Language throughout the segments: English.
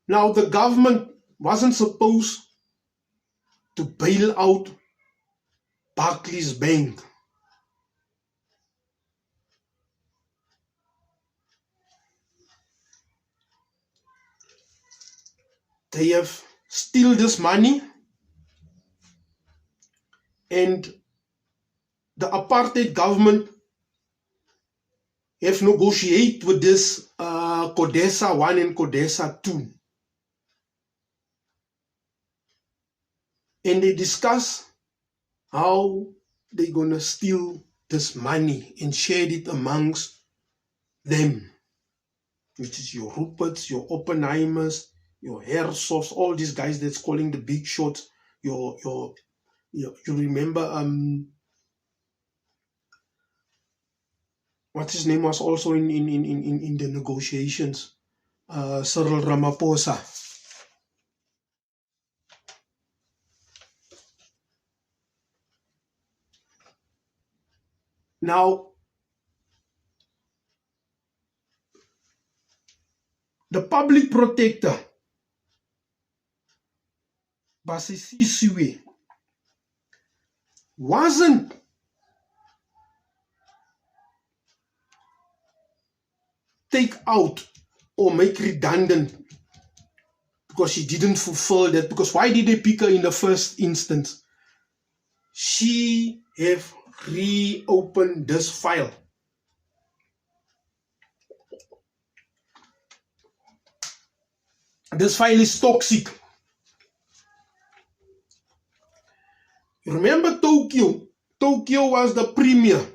Now, the government wasn't supposed to bail out Barclays Bank. They have steal this money, and the apartheid government have negotiated with this CODESA 1 and CODESA 2. And they discuss how they're going to steal this money and share it amongst them, which is your Ruperts, your Oppenheimers, your Herzofs, all these guys that's calling the big shots. You remember what his name was also in the negotiations, Cyril Ramaphosa. Now, the public protector, Basisisiwe, wasn't take out or make redundant because she didn't fulfill that. Because why did they pick her in the first instance? She have reopened this file. This file is toxic. Remember Tokyo? Tokyo was the premier.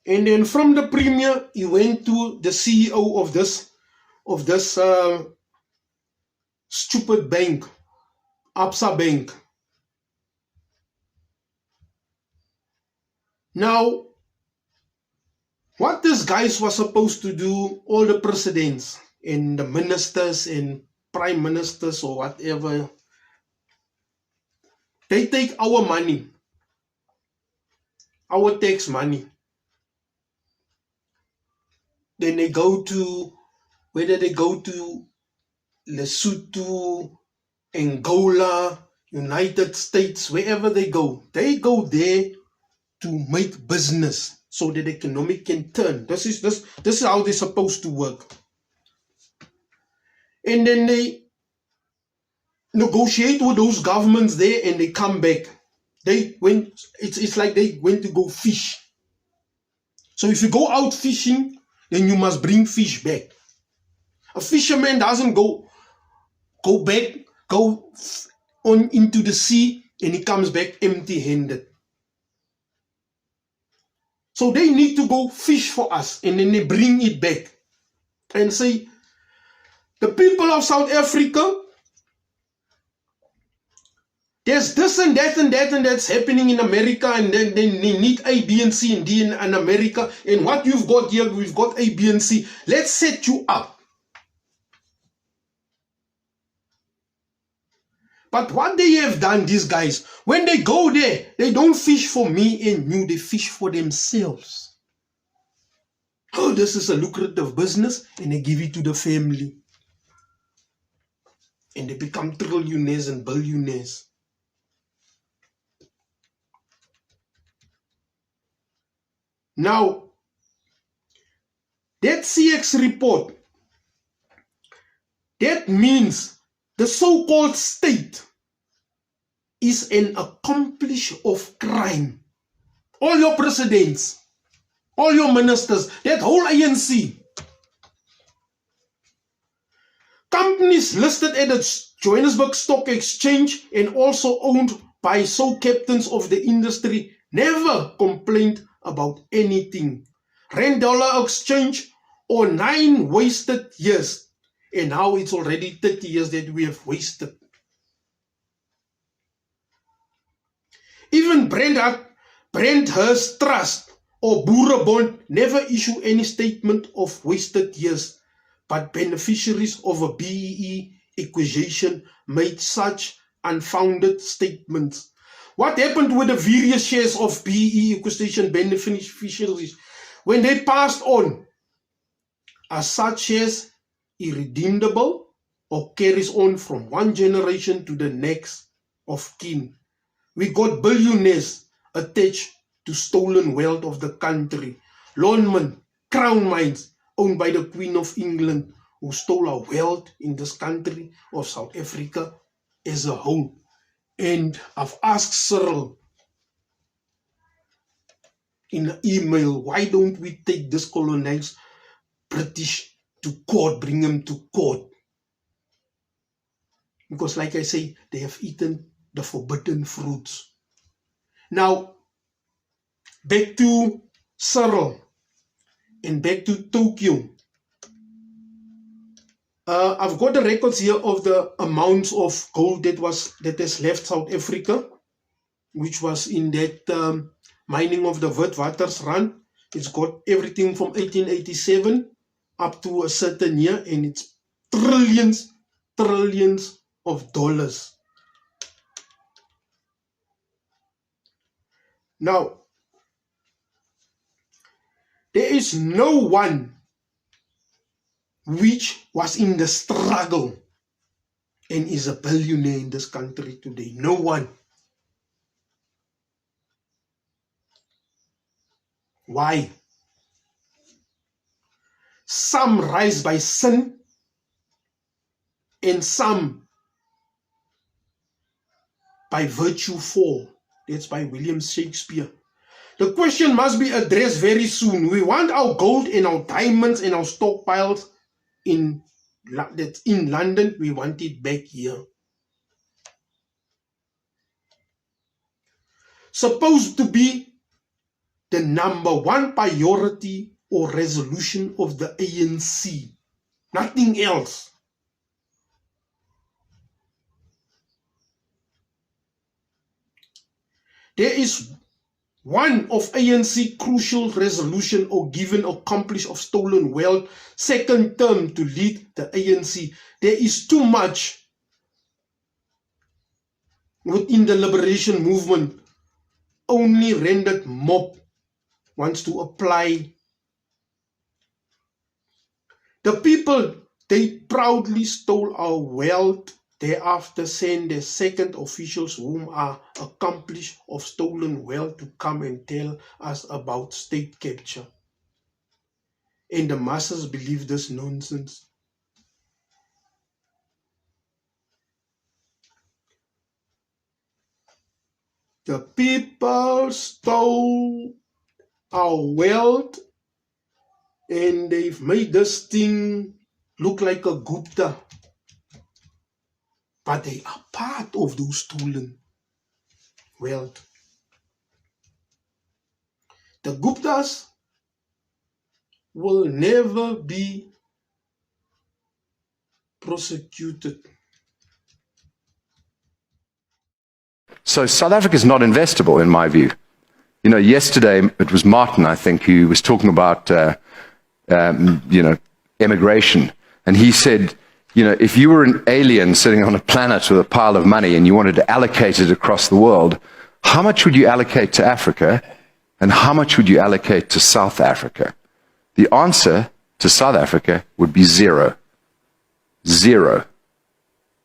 And then from the premier, he went to the CEO of this stupid bank, Absa Bank. Now, what these guys were supposed to do, all the presidents and the ministers and prime ministers or whatever, they take our money, our tax money. Then they go to, whether they go to Lesotho, Angola, United States, wherever they go there to make business so that the economy can turn. This is how they're supposed to work. And then they negotiate with those governments there and they come back. It's like they went to go fish. So if you go out fishing, then you must bring fish back. A fisherman doesn't go on into the sea and he comes back empty-handed. So they need to go fish for us and then they bring it back and say, the people of South Africa, there's this and that and that and that's happening in America, and then they need A, B, and C and D in America. And what you've got here, we've got A, B, and C. Let's set you up. But what they have done, these guys, when they go there, they don't fish for me and you, they fish for themselves. Oh, this is a lucrative business, and they give it to the family. And they become trillionaires and billionaires. Now, that CX report, that means the so-called state is an accomplice of crime. All your presidents, all your ministers, that whole ANC. Companies listed at the Johannesburg Stock Exchange and also owned by captains of the industry never complained about anything. Rand-dollar exchange or 9 wasted years. And now it's already 30 years that we have wasted. Even Brandhurst Trust or Boerebond never issue any statement of wasted years, but beneficiaries of a BEE acquisition made such unfounded statements. What happened with the various shares of BE equistation beneficiaries when they passed on? Are such shares irredeemable or carries on from one generation to the next of kin? We got billionaires attached to stolen wealth of the country. London crown mines owned by the Queen of England, who stole our wealth in this country of South Africa as a whole. And I've asked Cyril in an email, why don't we take this colonized British to court, bring them to court? Because like I say, they have eaten the forbidden fruits. Now, back to Cyril and back to Tokyo. I've got the records here of the amounts of gold that has left South Africa, which was in that mining of the Witwatersrand. It's got everything from 1887 up to a certain year, and it's trillions of dollars. Now, there is no one which was in the struggle and is a billionaire in this country today. No one. Why? Some rise by sin and some by virtue fall. That's by William Shakespeare. The question must be addressed very soon. We want our gold and our diamonds and our stockpiles in London. We want it back here. Supposed to be the number one priority or resolution of the ANC. Nothing else. There is one of ANC crucial resolution or given accomplish of stolen wealth, second term to lead the ANC. There is too much within the liberation movement. Only rendered mob wants to apply. The people, they proudly stole our wealth. Thereafter send the second officials whom are accomplished of stolen wealth to come and tell us about state capture. And the masses believe this nonsense. The people stole our wealth and they've made this thing look like a Gupta. But they are part of those stolen wealth. The Guptas will never be prosecuted. So South Africa is not investable, in my view. You know, yesterday it was Martin, I think, who was talking about, immigration. And he said, you know, if you were an alien sitting on a planet with a pile of money and you wanted to allocate it across the world, how much would you allocate to Africa and how much would you allocate to South Africa? The answer to South Africa would be zero. Zero.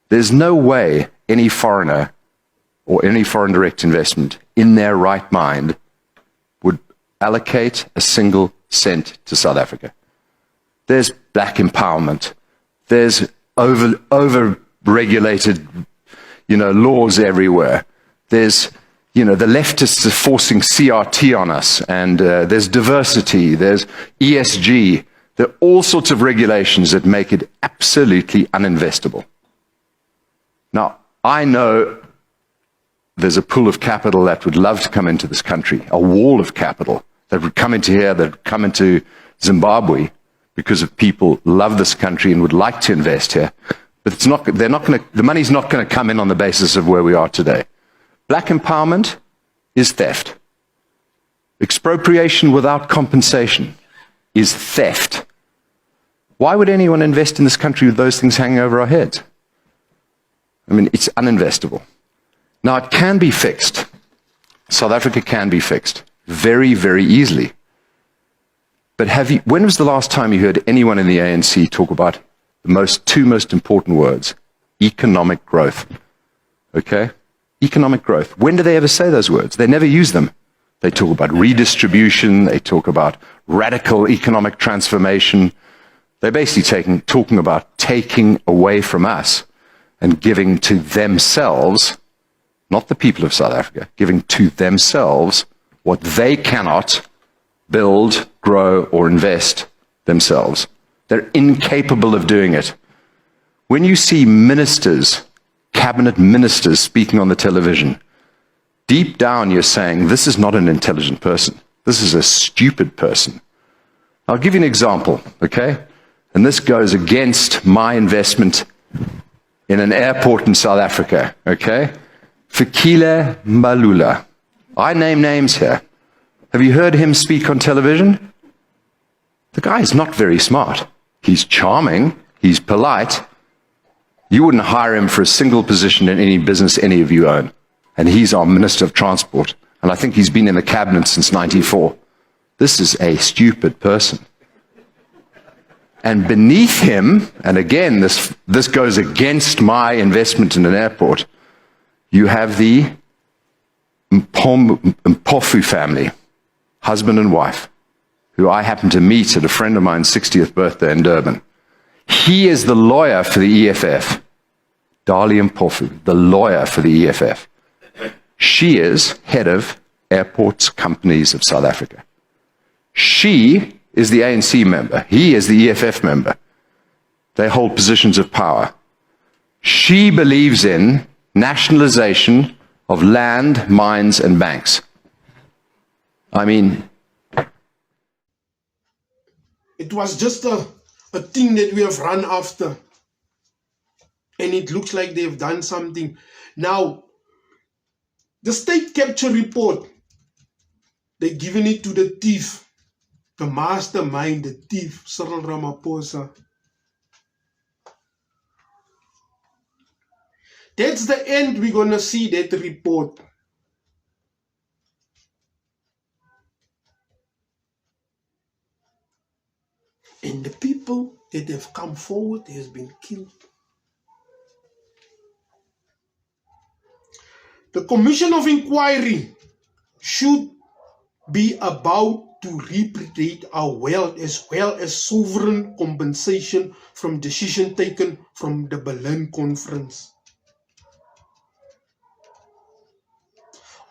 There's no way any foreigner or any foreign direct investment in their right mind would allocate a single cent to South Africa. There's black empowerment. There's over-regulated, laws everywhere. There's, the leftists are forcing CRT on us, and there's diversity, there's ESG. There are all sorts of regulations that make it absolutely uninvestable. Now, I know there's a pool of capital that would love to come into this country, a wall of capital that would come into here, that would come into Zimbabwe, because of people love this country and would like to invest here. But the money's not going to come in on the basis of where we are today. Black empowerment is theft. Expropriation without compensation is theft. Why would anyone invest in this country with those things hanging over our heads? I mean, it's uninvestable. Now, it can be fixed. South Africa can be fixed very, very easily. But when was the last time you heard anyone in the ANC talk about the two most important words? Economic growth. Okay? Economic growth. When do they ever say those words? They never use them. They talk about redistribution. They talk about radical economic transformation. They're basically talking about taking away from us and giving to themselves, not the people of South Africa, giving to themselves what they cannot build, grow, or invest themselves. They're incapable of doing it. When you see ministers, cabinet ministers speaking on the television, deep down you're saying, this is not an intelligent person. This is a stupid person. I'll give you an example, okay? And this goes against my investment in an airport in South Africa, okay? Fikile Mbalula. I name names here. Have you heard him speak on television? The guy is not very smart. He's charming. He's polite. You wouldn't hire him for a single position in any business any of you own. And he's our Minister of Transport. And I think he's been in the cabinet since '94. This is a stupid person. And beneath him, and again, this goes against my investment in an airport, you have the Mpofu family, husband and wife, who I happened to meet at a friend of mine's 60th birthday in Durban. He is the lawyer for the EFF. Dali Mpofu, the lawyer for the EFF. She is head of Airports Companies of South Africa. She is the ANC member. He is the EFF member. They hold positions of power. She believes in nationalization of land, mines, and banks. I mean, it was just a thing that we have run after. And it looks like they've done something. Now, the state capture report, they're giving it to the thief, the mastermind, the thief, Cyril Ramaphosa. That's the end we're going to see that report. And the people that have come forward has been killed. The Commission of Inquiry should be about to repatriate our wealth as well as sovereign compensation from decision taken from the Berlin Conference.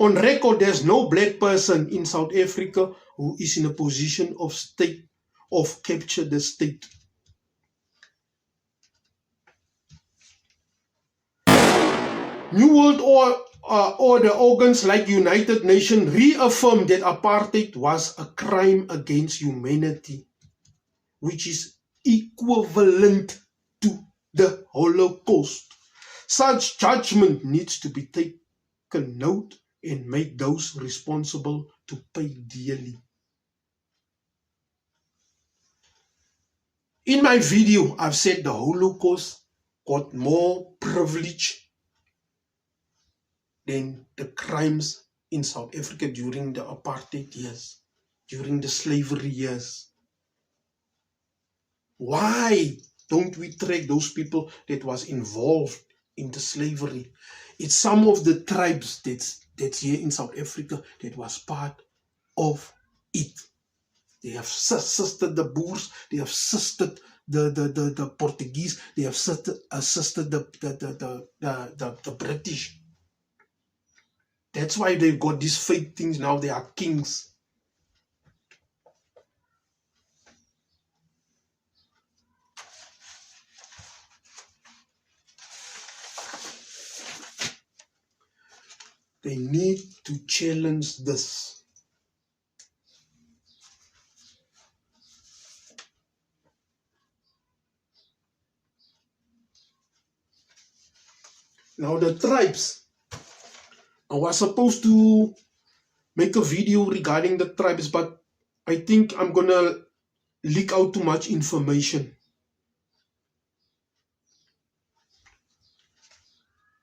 On record, there's no black person in South Africa who is in a position of capture the state. New World Order organs like United Nations reaffirmed that apartheid was a crime against humanity, which is equivalent to the Holocaust. Such judgment needs to be taken note and make those responsible to pay dearly. In my video, I've said the Holocaust got more privilege than the crimes in South Africa during the apartheid years, during the slavery years. Why don't we track those people that was involved in the slavery? It's some of the tribes that's here in South Africa that was part of it. They have assisted the Boers, they have assisted the Portuguese, they have assisted the British. That's why they've got these fake things now. They are kings. They need to challenge this. Now the tribes. I was supposed to make a video regarding the tribes, but I think I'm gonna leak out too much information.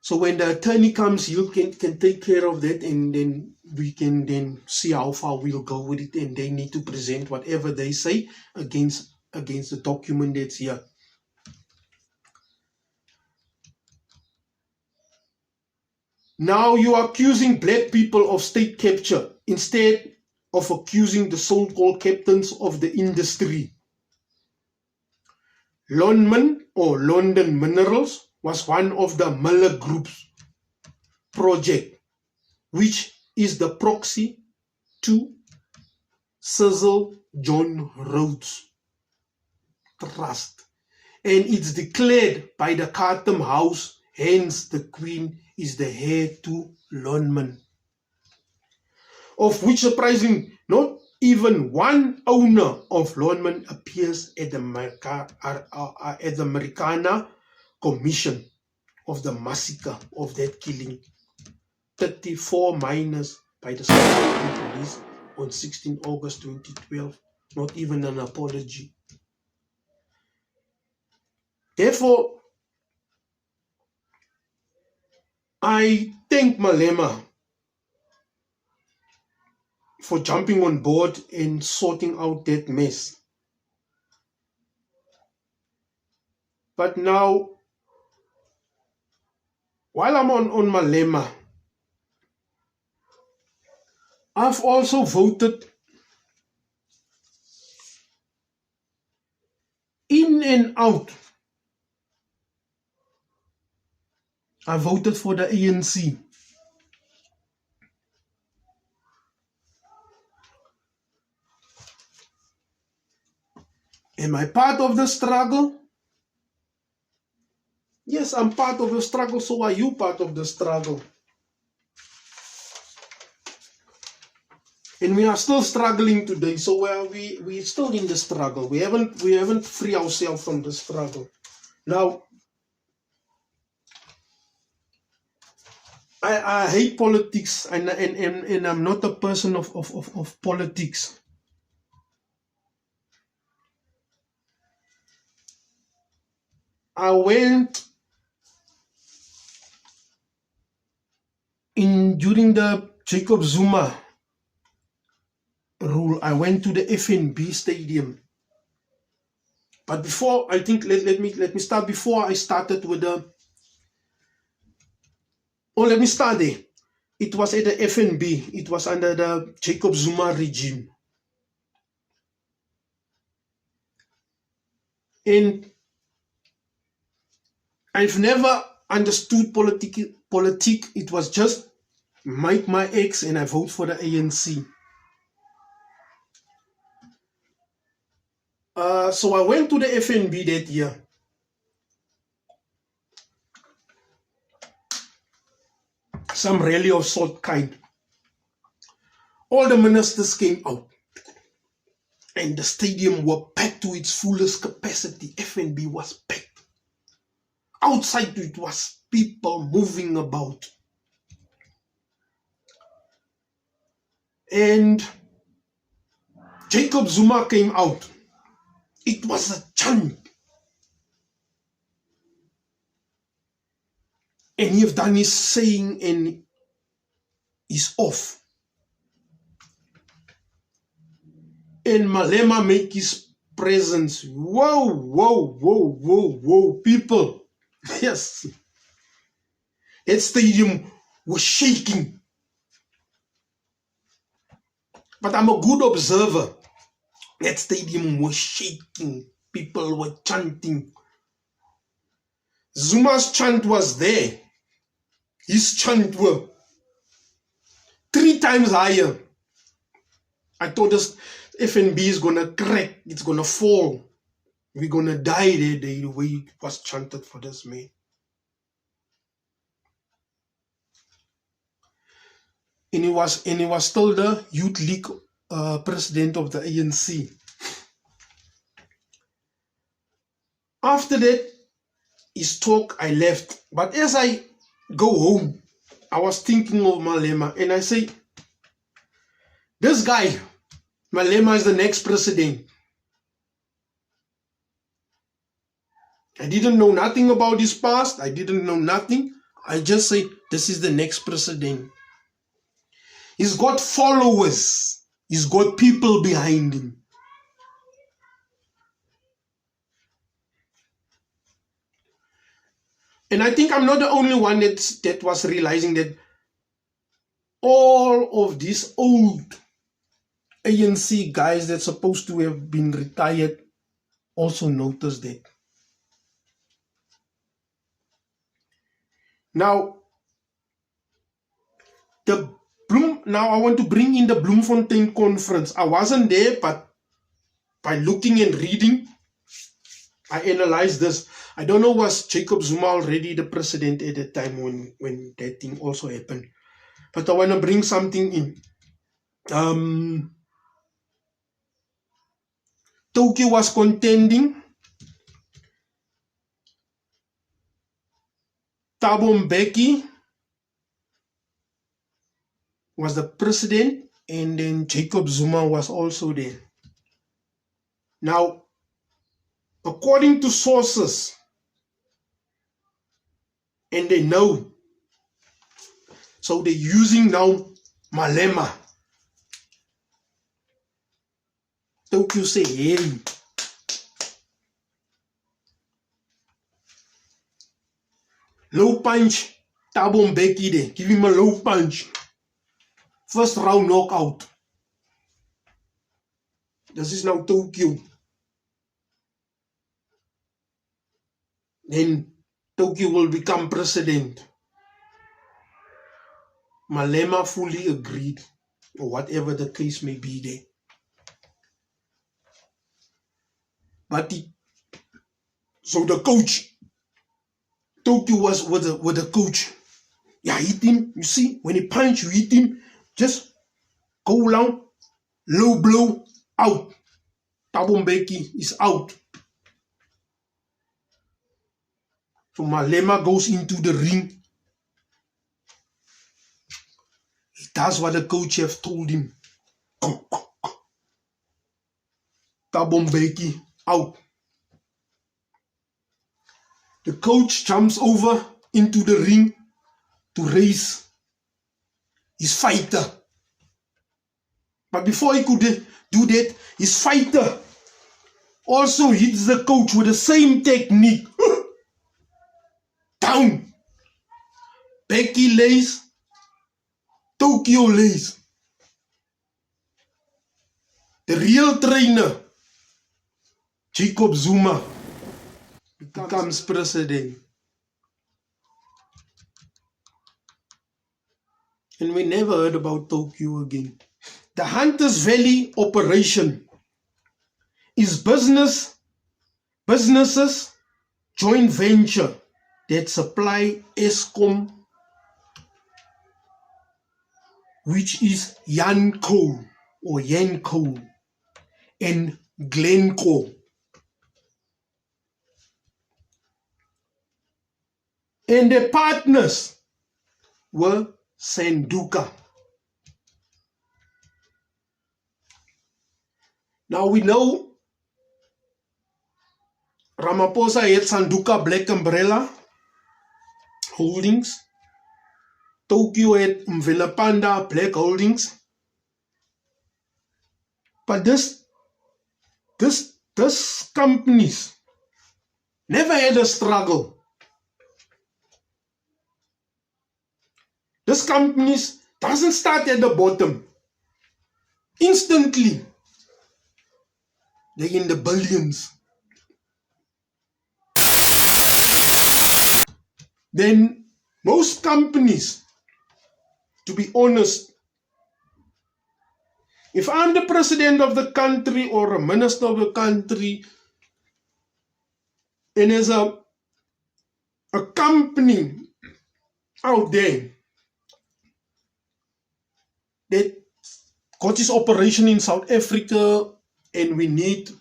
So when the attorney comes, he can take care of that, and then we can then see how far we'll go with it, and they need to present whatever they say against the document that's here. Now you are accusing black people of state capture instead of accusing the so-called captains of the industry. Lonmin or London Minerals was one of the Miller Group's project, which is the proxy to Cecil John Rhodes Trust, and it's declared by the Chatham House, hence the Queen is the heir to Lonmin, of which surprising not even one owner of Lonmin appears at the Americana Commission of the massacre of that killing 34 miners by the South African police on 16 August 2012. Not even an apology. Therefore, I thank Malema for jumping on board and sorting out that mess. But now, while I'm on Malema, I've also voted in and out. I voted for the ANC. Am I part of the struggle? Yes, I'm part of the struggle, so are you part of the struggle. And we are still struggling today, so we're still in the struggle. We haven't freed ourselves from the struggle. Now, I hate politics, and I'm not a person of politics. I went during the Jacob Zuma rule. I went to the FNB stadium. But before, I think let me start before I started with the. Oh, let me start there. It was at the FNB. It was under the Jacob Zuma regime. And I've never understood politics. It was just Mike my ex, and I vote for the ANC. So I went to the FNB that year. Some rally of sort kind. All the ministers came out, and the stadium was packed to its fullest capacity. FNB was packed. Outside it was people moving about. And Jacob Zuma came out. It was a chant. And he have done his saying and is off. And Malema make his presence. Whoa, whoa, whoa, whoa, whoa, people. Yes. That stadium was shaking. But I'm a good observer. That stadium was shaking. People were chanting. Zuma's chant was there. His chant were 3 times higher. I thought this FNB is going to crack. It's going to fall. We're going to die there the way it was chanted for this man. And he was still the Youth League president of the ANC. After that, his talk, I left. But as I go home, I was thinking of Malema, and I say, this guy, Malema, is the next president. I didn't know nothing about his past. I didn't know nothing. I just say this is the next president. He's got followers. He's got people behind him. And I think I'm not the only one that was realizing that all of these old ANC guys that's supposed to have been retired also noticed that. Now, now I want to bring in the Bloemfontein conference. I wasn't there, but by looking and reading, I analyzed this. I don't know, was Jacob Zuma already the president at the time when that thing also happened? But I want to bring something in. Tokyo was contending. Thabo Mbeki was the president, and then Jacob Zuma was also there. Now, according to sources, and they know, so they're using now Malema. Tokyo say, hey, low punch, Thabo Mbeki there, give him a low punch. First round knockout. This is now Tokyo. Then Tokyo will become president. Malema fully agreed, or whatever the case may be there. But so the coach, Tokyo was with the coach. Yeah, hit him. You see, when he punch, you hit him. Just go long, low blow, out. Thabo Mbeki is out. So Malema goes into the ring. He does what the coach have told him. Thabo Mbeki out. The coach jumps over into the ring to raise his fighter. But before he could do that, his fighter also hits the coach with the same technique. Down. Mbeki lays. Tokyo lays. The real trainer, Jacob Zuma, becomes president. And we never heard about Tokyo again. The Hunters Valley operation is businesses joint venture that supply Eskom, which is Yanco or Yanco, and Glencore. And the partners were Sanduka. Now we know Ramaphosa had Sanduka Black Umbrella Holdings. Tokyo had Mvelapanda Black Holdings. But this companies never had a struggle. This companies doesn't start at the bottom. Instantly, they're in the billions. Then most companies, to be honest, if I'm the president of the country or a minister of the country, and there's a company out there that got its operation in South Africa and we need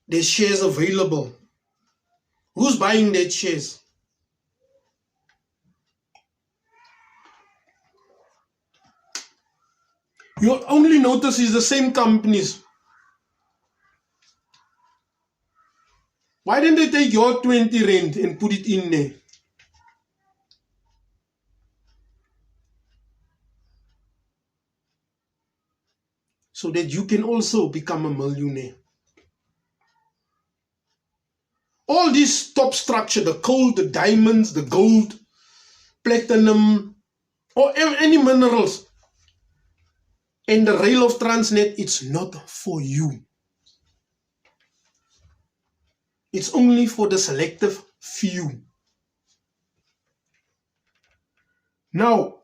the shares available, who's buying that shares? You'll only notice it's the same companies. Why didn't they take your 20 rand and put it in there? so that you can also become a millionaire. All this top structure, the coal, the diamonds, the gold, platinum, or any minerals, and the rail of Transnet, it's not for you. It's only for the selective few. Now,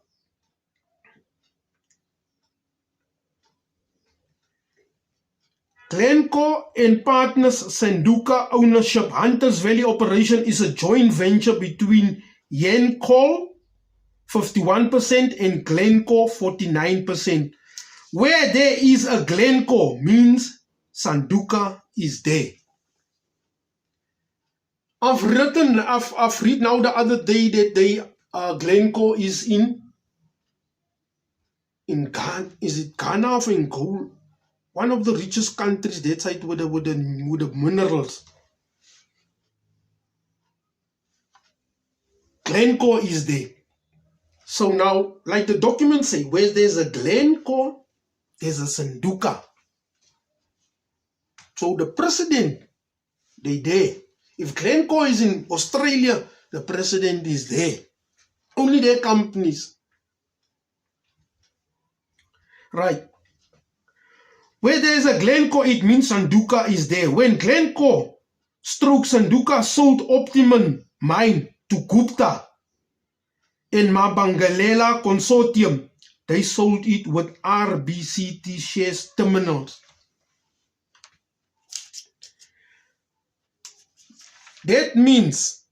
Glencore and Partners Sanduka ownership Hunters Valley operation is a joint venture between Yancoal 51% and Glencore 49%. Where there is a Glencore means Sanduka is there. I've read now the other day that Glencore is in Ghana. Is it Ghana or in gold? One of the richest countries that side with the minerals. Glencore is there. So now, like the documents say, where there's a Glencore, there's a Sanduka. So the president, they there. If Glencore is in Australia, the president is there. Only their companies. Right. Where there is a Glencore, it means Sanduka is there. When Glencore stroke Sanduka sold Optimum mine to Gupta in Mabangalela Consortium, they sold it with RBCT shares terminals. That means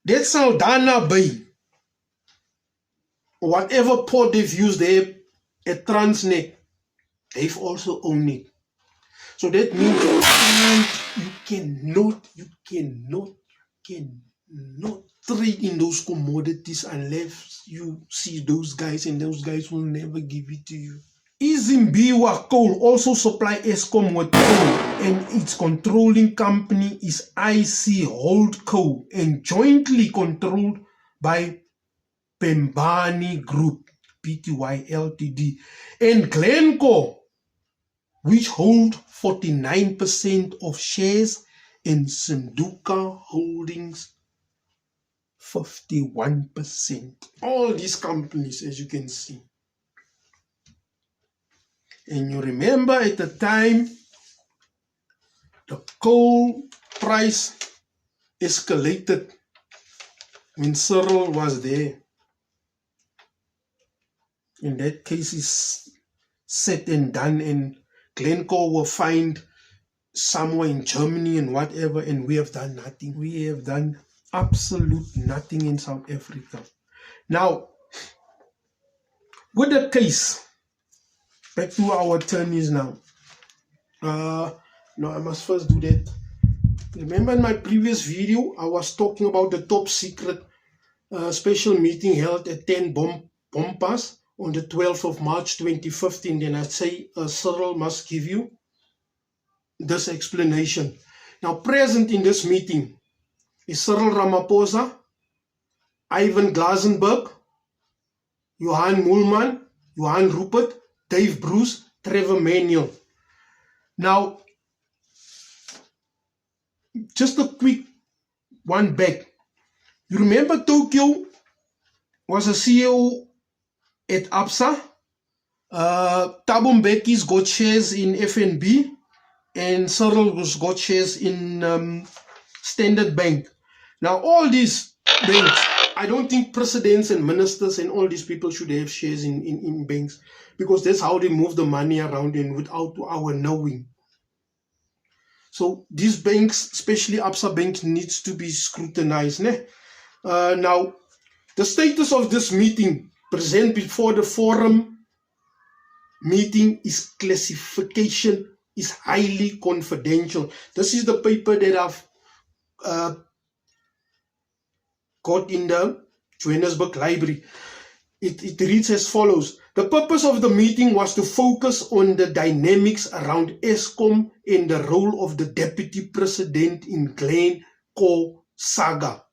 that Saldanha Bay, whatever port they've used there at Transnet, they've also owned it. So that means you cannot trade in those commodities unless you see those guys, and those guys will never give it to you. Izimbiwa Coal also supply Eskom with coal, and its controlling company is IC Holdco and jointly controlled by Pembani Group Pty Ltd and Glencore, which hold 49% of shares, in Sanduka Holdings 51%. All these companies, as you can see. And you remember at the time, the coal price escalated when Cyril was there. In that case, is said and done, and Glencore will find somewhere in Germany and whatever, and we have done nothing. We have done absolute nothing in South Africa. Now, with the case, back to our attorneys now. No, I must first do that. Remember in my previous video, I was talking about the top secret special meeting held at 10 Bompas on the 12th of March 2015. Then I say Cyril must give you this explanation. Now, present in this meeting is Cyril Ramaphosa, Ivan Glasenberg, Johan Moolman, Johan Rupert, Dave Bruce, Trevor Manuel. Now, just a quick one back. You remember Tokyo was a CEO at Absa. Thabo Mbeki's got shares in FNB, and Cyril was got shares in Standard Bank. Now, all these banks, I don't think presidents and ministers and all these people should have shares in banks, because that's how they move the money around and without our knowing. So these banks, especially Absa Bank, needs to be scrutinized. Now, the status of this meeting present before the forum meeting is classification is highly confidential. This is the paper that I've got in the Johannesburg Library. It reads as follows. The purpose of the meeting was to focus on the dynamics around Eskom and the role of the deputy president in Glencore saga.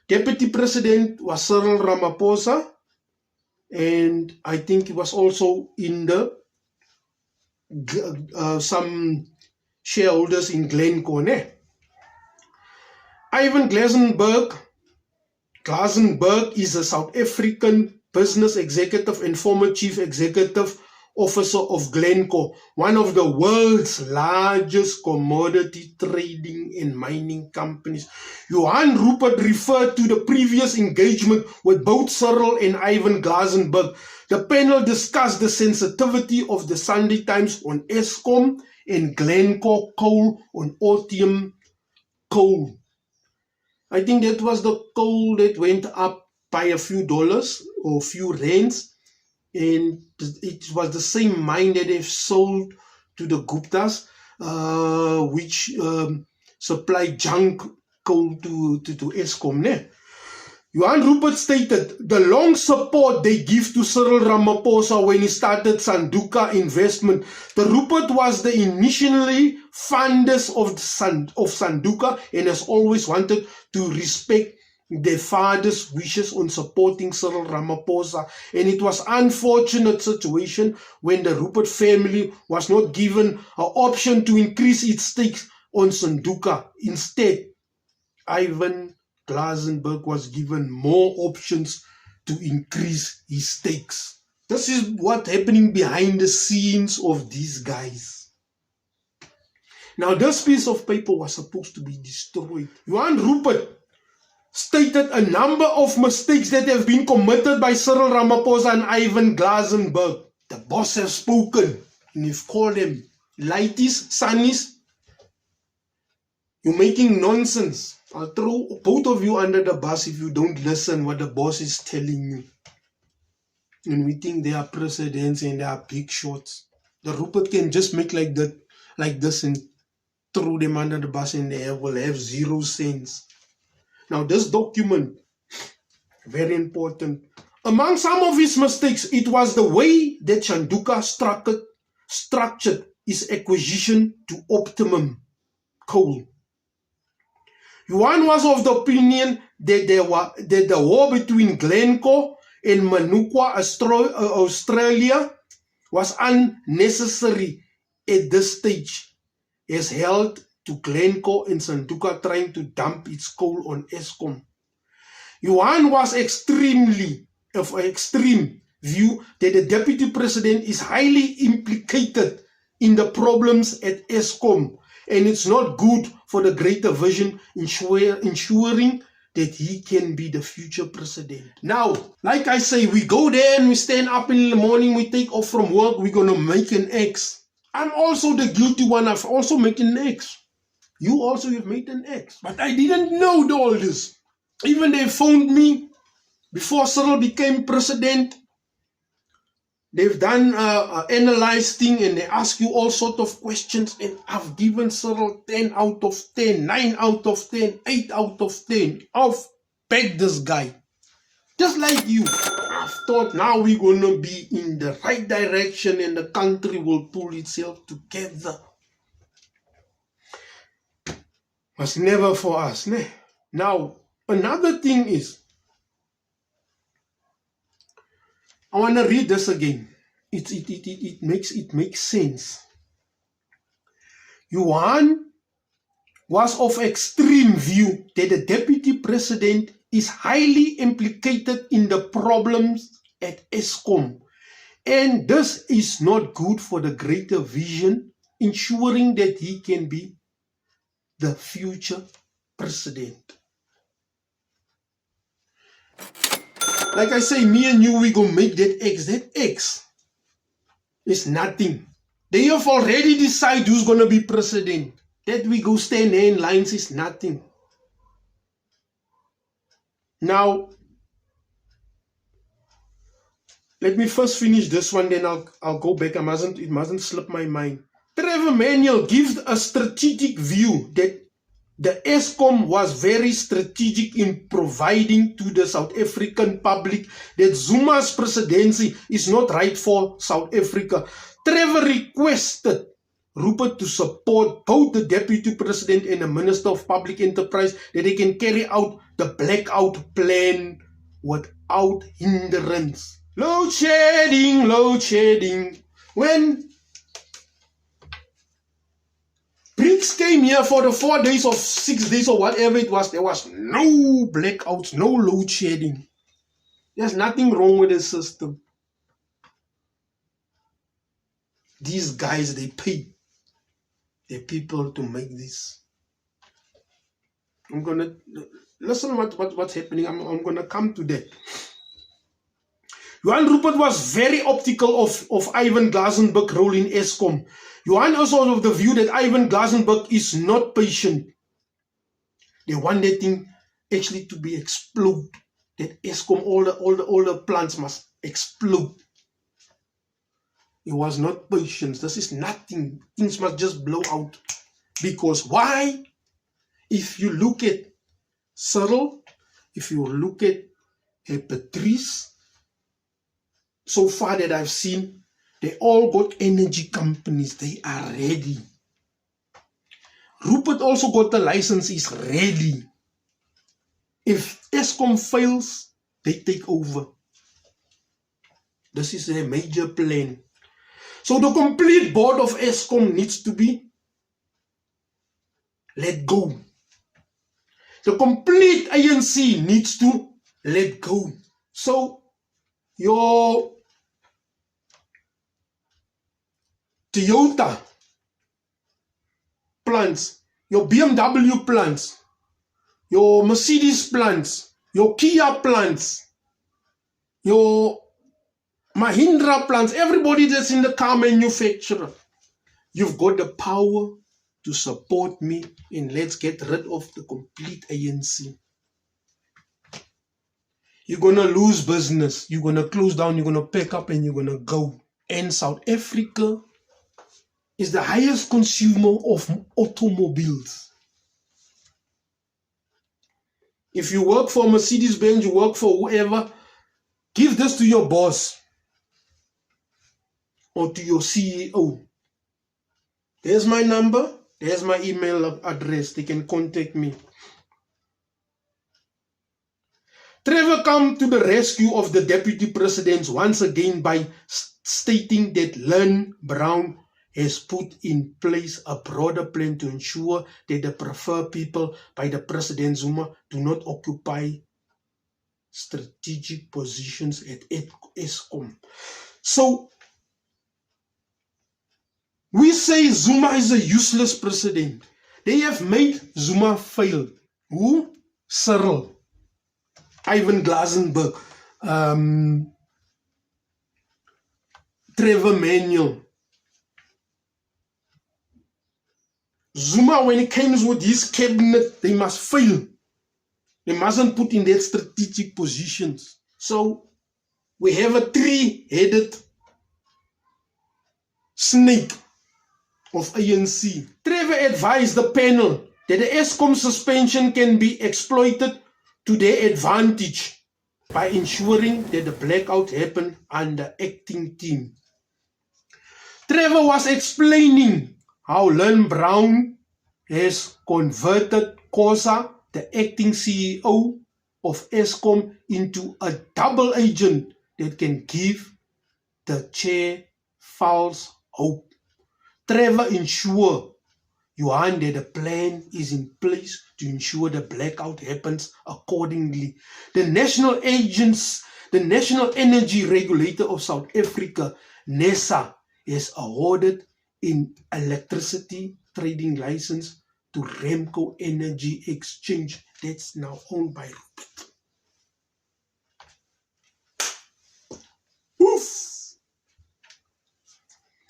Deputy president was Cyril Ramaphosa, and I think he was also in the some shareholders in Glencore. Ne? Ivan Glasenberg is a South African business executive and former chief executive officer of Glencore, one of the world's largest commodity trading and mining companies. Johan Rupert referred to the previous engagement with both Cyril and Ivan Glasenberg. The panel discussed the sensitivity of the Sunday Times on Eskom and Glencore coal on Otium coal. I think that was the coal that went up by a few dollars or a few rands, and it was the same mine that they've sold to the Guptas, which supply junk coal to Eskom. Ne? Johan Rupert stated the long support they give to Cyril Ramaphosa when he started Sanduka investment. The Rupert was the initially funders of Sanduka and has always wanted to respect their father's wishes on supporting Cyril Ramaphosa. And it was an unfortunate situation when the Rupert family was not given an option to increase its stakes on Sanduka. Instead, Ivan Glasenberg was given more options to increase his stakes. This is what's happening behind the scenes of these guys. Now, this piece of paper was supposed to be destroyed. Johan Rupert stated a number of mistakes that have been committed by Cyril Ramaphosa and Ivan Glasenberg. The boss has spoken, and you've called them lighties, sunnies. You're making nonsense. I'll throw both of you under the bus if you don't listen what the boss is telling you. And we think they are presidents and they are big shots. The Rupert can just make like this and throw them under the bus and they will have 0 sense. Now this document, very important. Among some of his mistakes, it was the way that Sanduka structured its acquisition to Optimum Coal. Johan was of the opinion that the war between Glencore and Manukwa, Australia, was unnecessary at this stage, as held to Glencore and Sanduka trying to dump its coal on Eskom. Johan was of extreme view that the deputy president is highly implicated in the problems at Eskom, and it's not good for the greater vision, ensuring that he can be the future president. Now, like I say, we go there and we stand up in the morning, we take off from work, we're going to make an X. I'm also the guilty one. I've also made an X. You also have made an X. But I didn't know all this. Even they phoned me before Cyril became president. They've done analyzing and they ask you all sort of questions, and I've given Cyril 10 out of 10, 9 out of 10, 8 out of 10. I've pegged this guy. Just like you. I've thought now we're going to be in the right direction and the country will pull itself together. Was never for us. Ne? Now, another thing is, I want to read this again. It makes sense. Johan was of extreme view that the deputy president is highly implicated in the problems at Eskom, and this is not good for the greater vision, ensuring that he can be the future president. Like I say, me and you, we gonna make that X. That X is nothing. They have already decided who's gonna be president. That we go stand there in lines is nothing. Now, let me first finish this one, then I'll go back. It mustn't slip my mind. Trevor Manuel gives a strategic view that the Eskom was very strategic in providing to the South African public that Zuma's presidency is not right for South Africa. Trevor requested Rupert to support both the Deputy President and the Minister of Public Enterprise that they can carry out the blackout plan without hindrance. Load shedding. When BRICS came here for the 4 days or 6 days or whatever it was. There was no blackouts, no load shedding. There's nothing wrong with the system. These guys, they pay their people to make this. I'm gonna listen what's happening. I'm gonna come to that. Johan Rupert was very optical of Ivan Glasenberg role in Eskom. Johan also of the view that Ivan Glasenberg is not patient. They want that thing actually to be explode. That Eskom, all the plants must explode. He was not patient. This is nothing. Things must just blow out. Because why? If you look at Cyril, if you look at Patrice, so far that I've seen, they all got energy companies. They are ready. Rupert also got the license, is ready. If Eskom fails, they take over. This is a major plan. So the complete board of Eskom needs to be let go. The complete ANC needs to let go. So your Toyota plants, your BMW plants, your Mercedes plants, your Kia plants, your Mahindra plants, everybody that's in the car manufacturer, you've got the power to support me and let's get rid of the complete ANC. You're going to lose business. You're going to close down. You're going to pack up and you're going to go. And South Africa is the highest consumer of automobiles. If you work for Mercedes-Benz, you work for whoever, give this to your boss or to your CEO. There's my number. There's my email address. They can contact me. Trevor come to the rescue of the deputy presidents once again by stating that Lynn Brown has put in place a broader plan to ensure that the preferred people by the President Zuma do not occupy strategic positions at Eskom. So, we say Zuma is a useless president. They have made Zuma fail. Who? Cyril, Ivan Glasenberg, Trevor Manuel. Zuma, when he comes with his cabinet, they must fail. They mustn't put in their strategic positions. So, we have a three-headed snake of ANC. Trevor advised the panel that the Eskom suspension can be exploited to their advantage by ensuring that the blackout happened under acting team. Trevor was explaining how Lynn Brown has converted Khoza, the acting CEO of Eskom, into a double agent that can give the chair false hope. Trevor ensured Johan that the plan is in place to ensure the blackout happens accordingly. The National Energy Regulator of South Africa, NERSA, has awarded an electricity trading license to Remco Energy Exchange that's now owned by Rupert. Boof!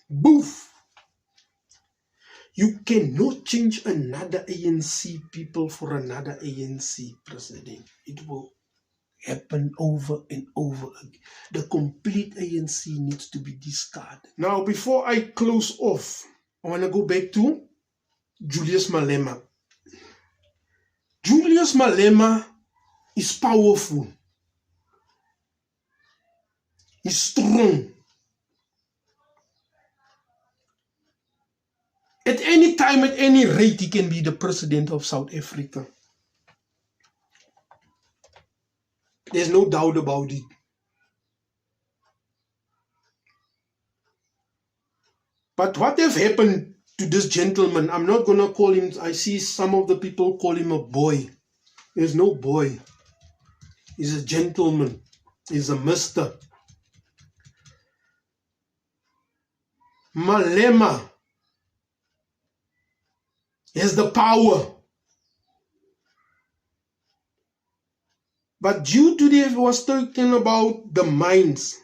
Boof! You cannot change another ANC people for another ANC president. It will happen over and over again. The complete ANC needs to be discarded. Now, before I close off, I want to go back to Julius Malema. Julius Malema is powerful. He's strong. At any time, at any rate, he can be the president of South Africa. There's no doubt about it. But what has happened to this gentleman. I'm not going to call him, I see some of the people call him a boy. There's no boy. He's a gentleman. He's a mister. Malema has the power. But due to this, was talking about the mines,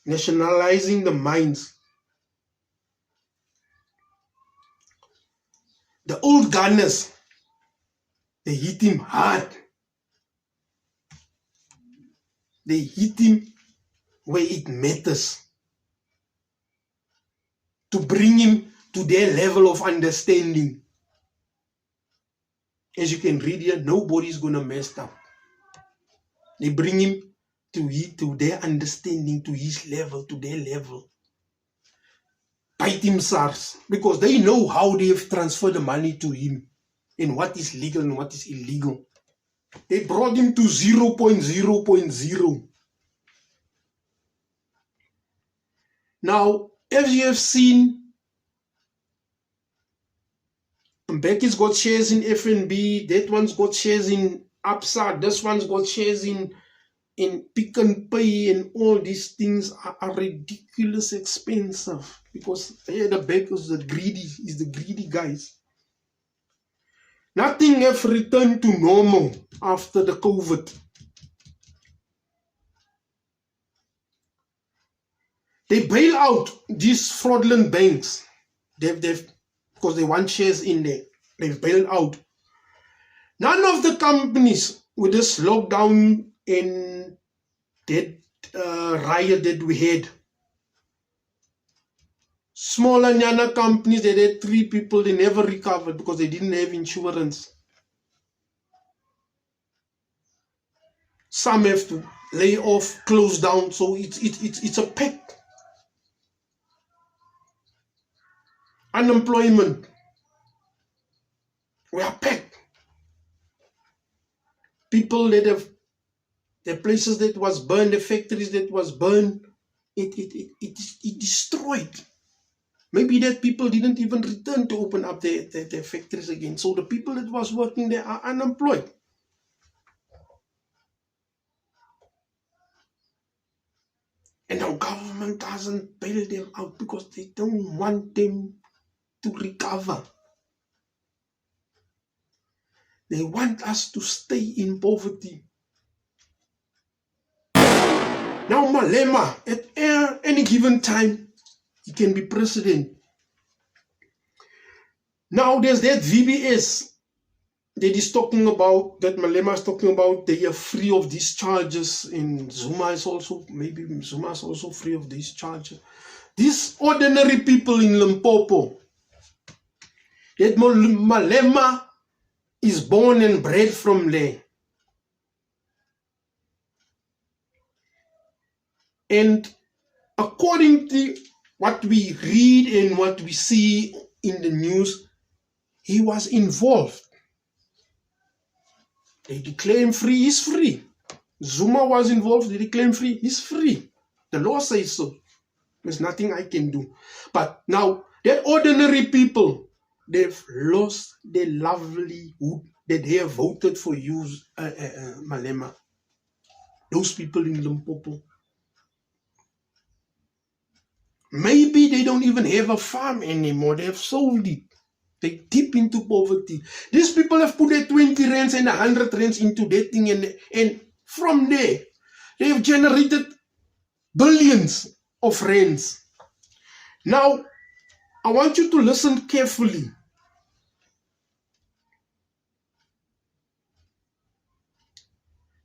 nationalizing the mines. The old gunners, they hit him hard. They hit him where it matters, to bring him to their level of understanding. As you can read here, nobody's going to mess up. They bring him to their understanding, to his level, to their level. Bite him SARS, because they know how they have transferred the money to him and what is legal and what is illegal. They brought him to 0.0.0. Now, as you have seen, Mbekki's got shares in FNB, that one's got shares in Absa, this one's got shares in Pick n Pay, and all these things are ridiculous expensive, because the back is the greedy guys. Nothing have returned to normal after the COVID. They bail out these fraudulent banks. Because they want shares in there. They've bailed out. None of the companies with this lockdown and that riot that we had, smaller Nyana companies that had 3 people, they never recovered because they didn't have insurance. Some have to lay off, close down, so it's a pact. Unemployment, we are packed. People that have the places that was burned, the factories that was burned, it destroyed. Maybe that people didn't even return to open up their factories again. So the people that was working there are unemployed. And our government doesn't bail them out because they don't want them to recover. They want us to stay in poverty. Now Malema, at any given time, he can be president. Now there's that VBS that is talking about, that Malema is talking about, they are free of these charges, and Zuma is also free of these charges. These ordinary people in Limpopo, that Malema is born and bred from there. And according to what we read and what we see in the news, he was involved. They declare him free, he's free. Zuma was involved, they declare him free, he's free. The law says so. There's nothing I can do. But now, that ordinary people, they've lost their livelihood that they have voted for you, Malema. Those people in Limpopo. Maybe they don't even have a farm anymore. They have sold it. They dip into poverty. These people have put their 20 rands and 100 rands into that thing, and from there, they have generated billions of rands. Now, I want you to listen carefully.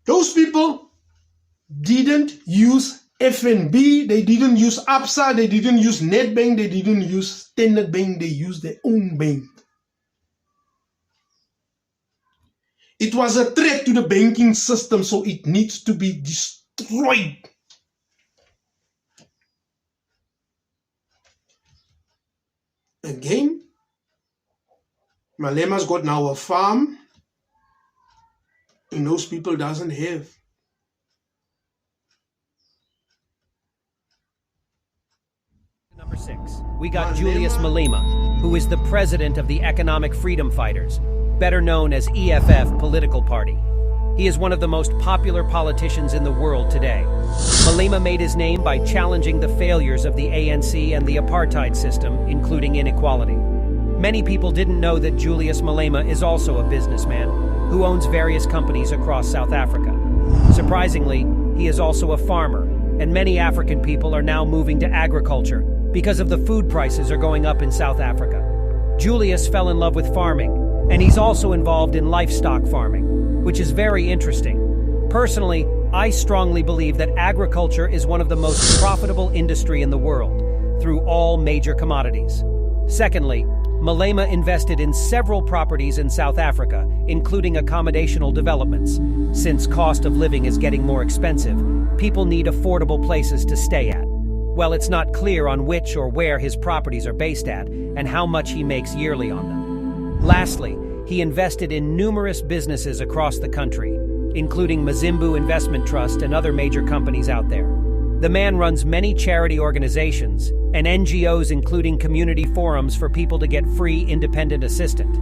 Those people didn't use FNB, they didn't use Absa, they didn't use Nedbank, they didn't use Standard Bank, they used their own bank. It was a threat to the banking system, so it needs to be destroyed. Again, Malema's got now a farm, and those people doesn't have. Number 6, we got Julius Malema. who is the president of the Economic Freedom Fighters, better known as EFF political party. He is one of the most popular politicians in the world today. Malema made his name by challenging the failures of the ANC and the apartheid system, including inequality. Many people didn't know that Julius Malema is also a businessman who owns various companies across South Africa. Surprisingly, he is also a farmer, and many African people are now moving to agriculture because of the food prices are going up in South Africa. Julius fell in love with farming, and he's also involved in livestock farming, which is very interesting. Personally, I strongly believe that agriculture is one of the most profitable industry in the world, through all major commodities. Secondly, Malema invested in several properties in South Africa, including accommodational developments. Since cost of living is getting more expensive, people need affordable places to stay at. Well, it's not clear on which or where his properties are based at, and how much he makes yearly on them. Lastly, he invested in numerous businesses across the country, including Mazimbu Investment Trust and other major companies out there. The man runs many charity organizations and NGOs, including community forums for people to get free independent assistance.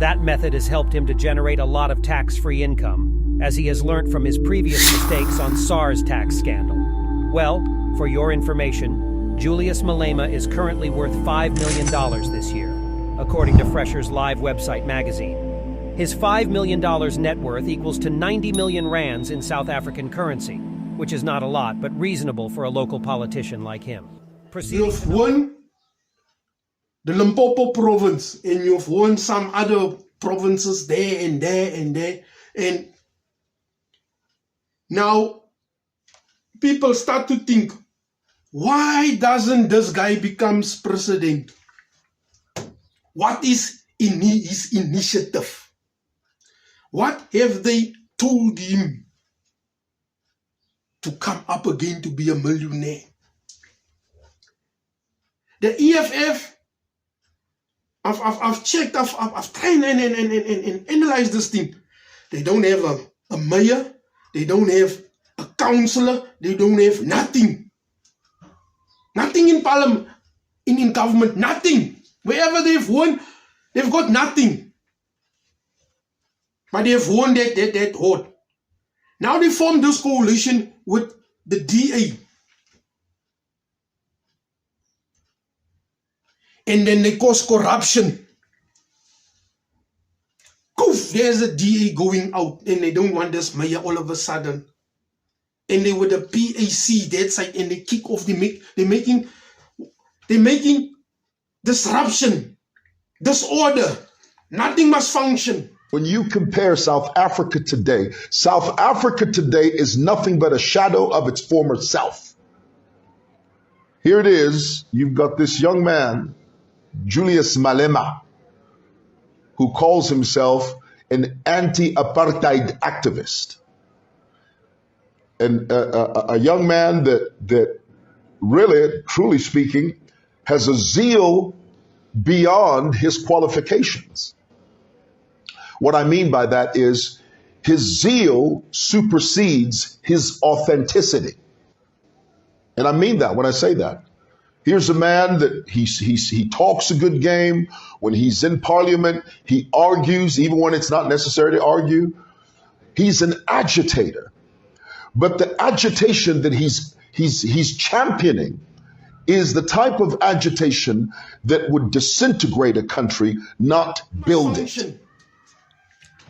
That method has helped him to generate a lot of tax-free income, as he has learnt from his previous mistakes on SARS tax scandal. Well, for your information, Julius Malema is currently worth $5 million this year, according to Fresher's Live website magazine. His $5 million net worth equals to 90 million rands in South African currency, which is not a lot, but reasonable for a local politician like him. You've won the Limpopo province, and you've won some other provinces there and there and there. And now people start to think, why doesn't this guy becomes president? What is in his initiative? What have they told him to come up again to be a millionaire? The EFF, I've checked, I've tried and analyzed this thing. They don't have a mayor, they don't have a councillor, they don't have nothing. Nothing in parliament, in government, nothing. Wherever they've won, they've got nothing. But they've won that vote. Now they formed this coalition with the DA. And then they cause corruption. Poof, there's a DA going out, and they don't want this mayor all of a sudden. And they with the PAC that side, and they kick off, they're making disruption, disorder. Nothing must function. When you compare South Africa today is nothing but a shadow of its former self. Here it is, you've got this young man, Julius Malema, who calls himself an anti-apartheid activist. And a young man that really, truly speaking, has a zeal beyond his qualifications. What I mean by that is his zeal supersedes his authenticity. And I mean that when I say that. Here's a man that he talks a good game. When he's in parliament, he argues, even when it's not necessary to argue. He's an agitator. But the agitation that he's championing is the type of agitation that would disintegrate a country, not build it.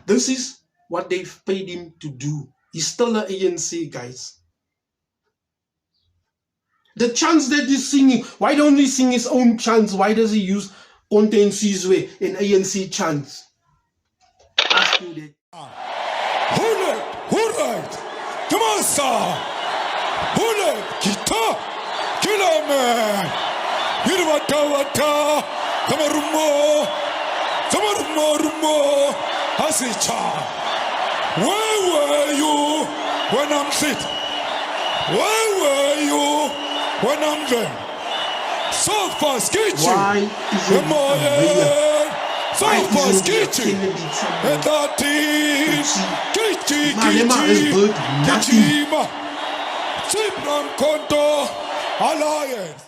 This is what they've paid him to do. He's still an ANC, guys. The chants that he's singing, why don't he sing his own chants? Why does he use Contain Sizwe and ANC chants? Ask you that. Alright, come on, sir. Kita, killer man. Hirwata, Kamarumo, Hasicha. Where were you when I'm fit? Where were you when I'm there? So fast, Kichi. Why is it so fast, Kichi. And that is Kichi. Malema has built nothing. Sipram Konto Alliance.